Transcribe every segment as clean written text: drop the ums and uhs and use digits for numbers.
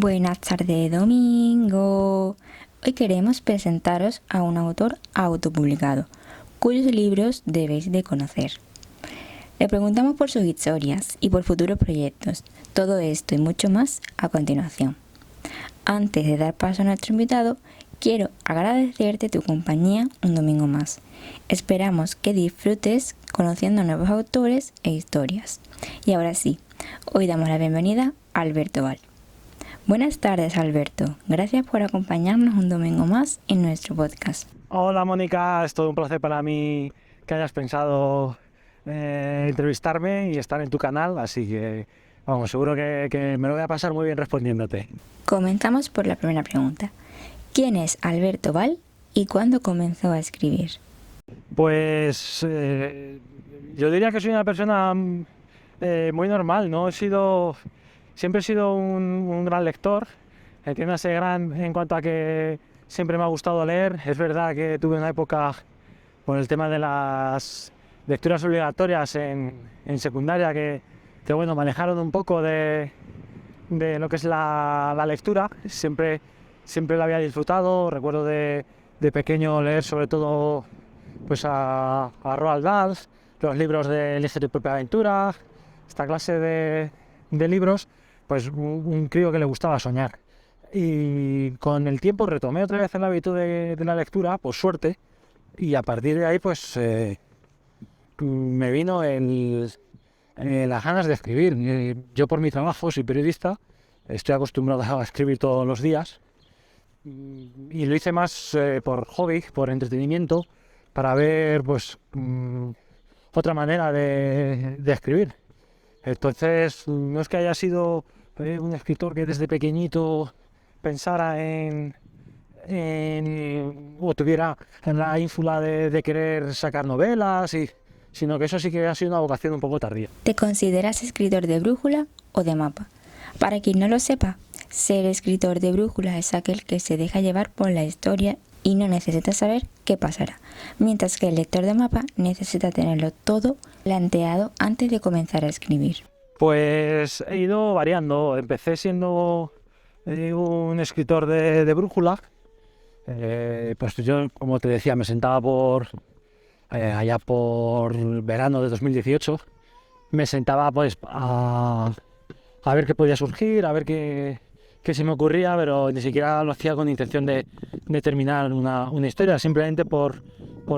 Buenas tardes, domingo. Hoy queremos presentaros a un autor autopublicado, cuyos libros debéis de conocer. Le preguntamos por sus historias y por futuros proyectos. Todo esto y mucho más a continuación. Antes de dar paso a nuestro invitado, quiero agradecerte tu compañía un domingo más. Esperamos que disfrutes conociendo nuevos autores e historias. Y ahora sí, hoy damos la bienvenida a Alberto Val. Buenas tardes, Alberto. Gracias por acompañarnos un domingo más en nuestro podcast. Hola, Mónica. Es todo un placer para mí que hayas pensado entrevistarme y estar en tu canal, así que vamos, seguro que me lo voy a pasar muy bien respondiéndote. Comenzamos por la primera pregunta. ¿Quién es Alberto Val y cuándo comenzó a escribir? Pues yo diría que soy una persona muy normal, ¿no? Siempre he sido un gran lector, entiéndase gran en cuanto a que siempre me ha gustado leer. Es verdad que tuve una época con el tema de las lecturas obligatorias en secundaria que bueno, manejaron un poco de lo que es la lectura. Siempre la había disfrutado. Recuerdo de pequeño leer sobre todo pues a Roald Dahl, los libros de Elige tu propia aventura, esta clase de libros, pues un crío que le gustaba soñar. Y con el tiempo retomé otra vez el hábito de la lectura, por suerte, y a partir de ahí pues me vino las ganas de escribir. Yo por mi trabajo soy periodista, estoy acostumbrado a escribir todos los días y lo hice más por hobby, por entretenimiento, para ver pues otra manera de escribir. Entonces no es que haya sido un escritor que desde pequeñito pensara o tuviera la ínfula de querer sacar novelas, sino que eso sí que ha sido una vocación un poco tardía. ¿Te consideras escritor de brújula o de mapa? Para quien no lo sepa, ser escritor de brújula es aquel que se deja llevar por la historia y no necesita saber qué pasará, mientras que el lector de mapa necesita tenerlo todo planteado antes de comenzar a escribir. Pues he ido variando. Empecé siendo un escritor de brújula. Pues yo, como te decía, me sentaba allá por verano de 2018, me sentaba pues a ver qué podía surgir, a ver qué se me ocurría, pero ni siquiera lo hacía con intención de terminar una historia, simplemente por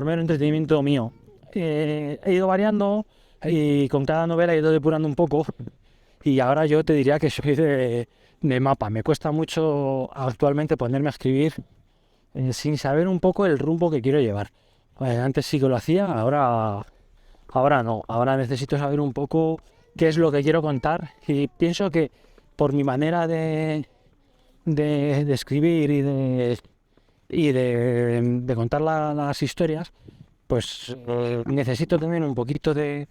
mero entretenimiento mío. He ido variando y con cada novela he ido depurando un poco, y ahora yo te diría que soy de mapa. Me cuesta mucho actualmente ponerme a escribir sin saber un poco el rumbo que quiero llevar. Antes sí que lo hacía, ahora no. Ahora necesito saber un poco qué es lo que quiero contar, y pienso que por mi manera de escribir y de contar las historias, pues necesito tener un poquito de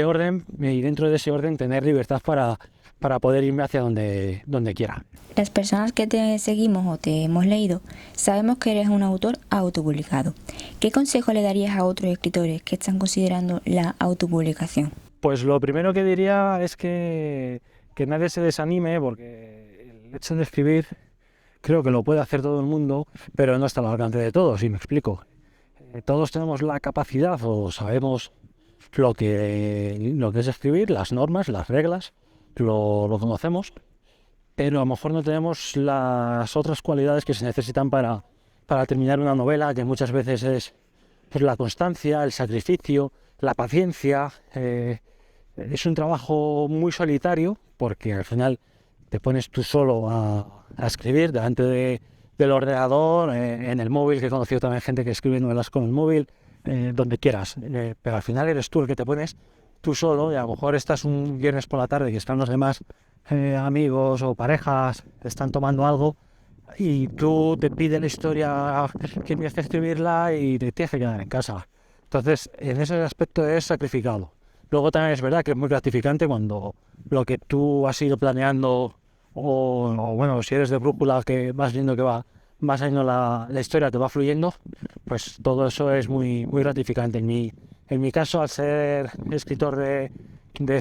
orden, y dentro de ese orden tener libertad para poder irme hacia donde quiera. Las personas que te seguimos o te hemos leído sabemos que eres un autor autopublicado. ¿Qué consejo le darías a otros escritores que están considerando la autopublicación? Pues lo primero que diría es que nadie se desanime, porque el hecho de escribir creo que lo puede hacer todo el mundo, pero no está al alcance de todos, y me explico. Todos tenemos la capacidad o sabemos lo que es escribir, las normas, las reglas, lo conocemos, pero a lo mejor no tenemos las otras cualidades que se necesitan para terminar una novela, que muchas veces es la constancia, el sacrificio, la paciencia. Es un trabajo muy solitario, porque al final te pones tú solo a escribir delante del ordenador, en el móvil, que he conocido también gente que escribe novelas con el móvil, donde quieras, pero al final eres tú el que te pones tú solo, y a lo mejor estás un viernes por la tarde y están los demás amigos o parejas, están tomando algo, y tú te pides la historia que tienes que escribirla y te tienes que quedar en casa. Entonces, en ese aspecto es sacrificado. Luego también es verdad que es muy gratificante cuando lo que tú has ido planeando, o bueno, si eres de brújula, que vas viendo que va saliendo la historia, te va fluyendo, pues todo eso es muy, muy gratificante. En mi caso, al ser escritor de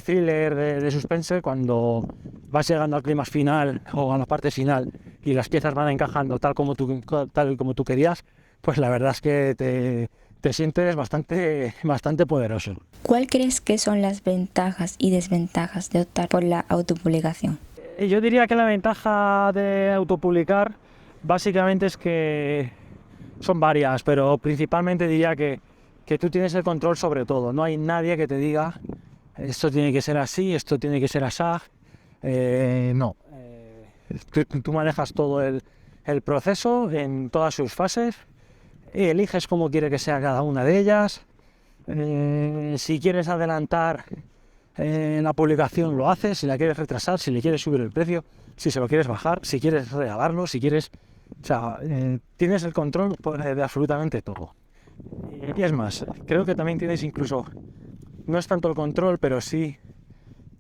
thriller, de suspense, cuando vas llegando al clímax final o a la parte final y las piezas van encajando tal como tú querías, pues la verdad es que te sientes bastante poderoso. ¿Cuál crees que son las ventajas y desventajas de optar por la autopublicación? Yo diría que la ventaja de autopublicar básicamente es que son varias, pero principalmente diría que tú tienes el control sobre todo. No hay nadie que te diga esto tiene que ser así, esto tiene que ser asá. No. Tú manejas todo el proceso en todas sus fases, eliges cómo quieres que sea cada una de ellas. Si quieres adelantar la publicación lo haces, si la quieres retrasar, si le quieres subir el precio, si se lo quieres bajar, si quieres regalarlo, si quieres... O sea, tienes el control de absolutamente todo. Y es más, creo que también tienes incluso, no es tanto el control, pero sí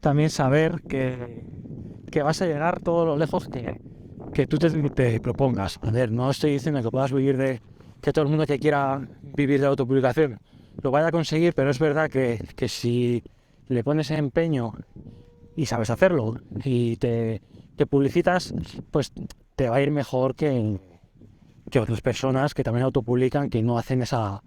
también saber que vas a llegar todo lo lejos que tú te propongas. A ver, no estoy diciendo que puedas vivir que todo el mundo que quiera vivir de autopublicación lo vaya a conseguir, pero es verdad que si le pones empeño y sabes hacerlo y te publicitas, pues te va a ir mejor que otras personas que también autopublican, que no hacen esa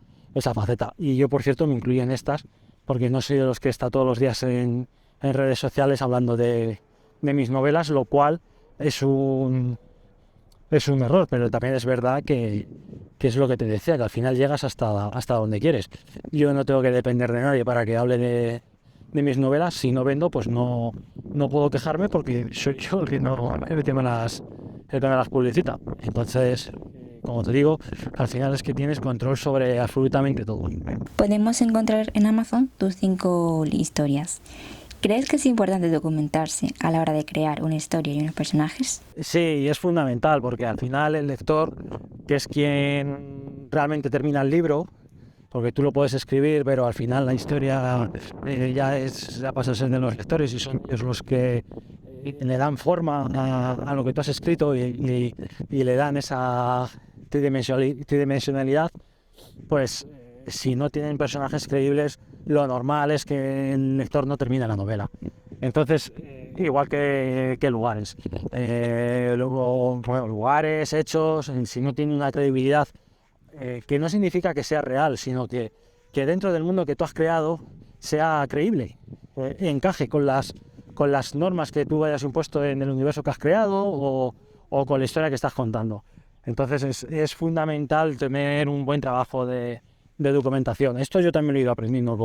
faceta. Y yo, por cierto, me incluyo en estas, porque no soy de los que está todos los días en redes sociales hablando de mis novelas, lo cual es un error, pero también es verdad que es lo que te decía, que al final llegas hasta donde quieres. Yo no tengo que depender de nadie para que hable de mis novelas. Si no vendo, pues no puedo quejarme porque soy yo el que me las publicita. Entonces, como te digo, al final es que tienes control sobre absolutamente todo. Podemos encontrar en Amazon tus 5 historias. ¿Crees que es importante documentarse a la hora de crear una historia y unos personajes? Sí, es fundamental porque al final el lector, que es quien realmente termina el libro, porque tú lo puedes escribir, pero al final la historia ya pasa a ser de los lectores y son ellos los que le dan forma a lo que tú has escrito y le dan esa tridimensionalidad. Pues si no tienen personajes creíbles, lo normal es que el lector no termine la novela. Entonces, igual que lugares. Luego, bueno, lugares, hechos, si no tienen una credibilidad, que no significa que sea real, sino que dentro del mundo que tú has creado sea creíble, encaje con las normas que tú hayas impuesto en el universo que has creado o con la historia que estás contando. Entonces es fundamental tener un buen trabajo de documentación. Esto yo también lo he ido aprendiendo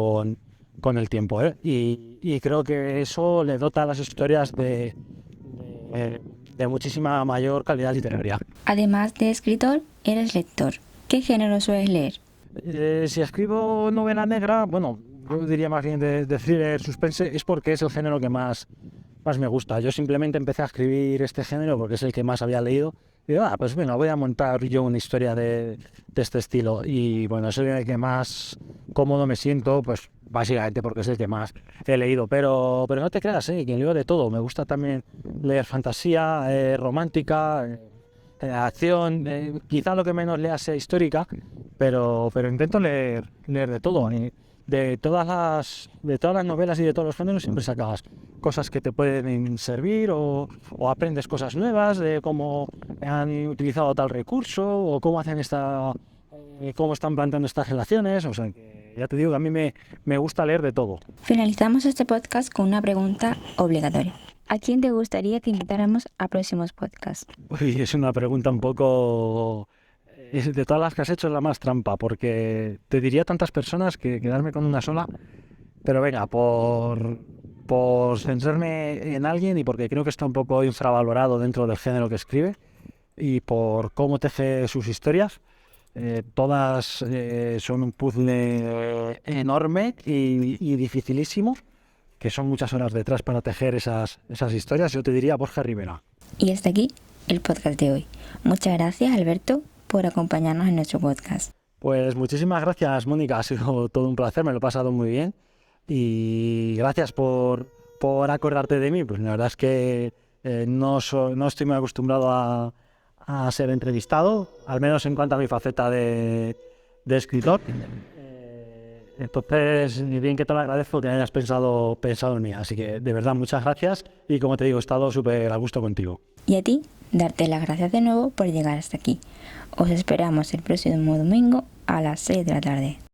con el tiempo, y creo que eso le dota a las historias de muchísima mayor calidad literaria. Además de escritor, eres lector. ¿Qué género sueles leer? Si escribo novela negra, bueno, yo diría más bien de thriller, suspense, es porque es el género que más me gusta. Yo simplemente empecé a escribir este género porque es el que más había leído. Y digo, pues bueno, voy a montar yo una historia de este estilo. Y bueno, es el que más cómodo me siento, pues básicamente porque es el que más he leído. Pero no te creas, que leo de todo. Me gusta también leer fantasía, romántica, acción. Quizá lo que menos lea sea histórica, pero intento leer de todo. De todas las novelas y de todos los géneros siempre sacas cosas que te pueden servir o aprendes cosas nuevas de cómo han utilizado tal recurso o cómo hacen cómo están planteando estas relaciones. O sea, que ya te digo que a mí me gusta leer de todo. Finalizamos este podcast con una pregunta obligatoria. ¿A quién te gustaría que invitáramos a próximos podcasts? Uy, es una pregunta un poco... De todas las que has hecho es la más trampa, porque te diría tantas personas que quedarme con una sola, pero venga, por centrarme en alguien y porque creo que está un poco infravalorado dentro del género que escribe y por cómo teje sus historias, todas son un puzzle enorme y dificilísimo, que son muchas horas detrás para tejer esas historias. Yo te diría Borja Rivera. Y hasta aquí el podcast de hoy. Muchas gracias, Alberto, por acompañarnos en nuestro podcast. Pues muchísimas gracias, Mónica, ha sido todo un placer, me lo he pasado muy bien y gracias por acordarte de mí. Pues la verdad es que no estoy muy acostumbrado a ser entrevistado, al menos en cuanto a mi faceta de escritor, Entonces, bien que te lo agradezco que hayas pensado en mí. Así que, de verdad, muchas gracias y como te digo, he estado súper a gusto contigo. Y a ti, darte las gracias de nuevo por llegar hasta aquí. Os esperamos el próximo domingo a las 6 de la tarde.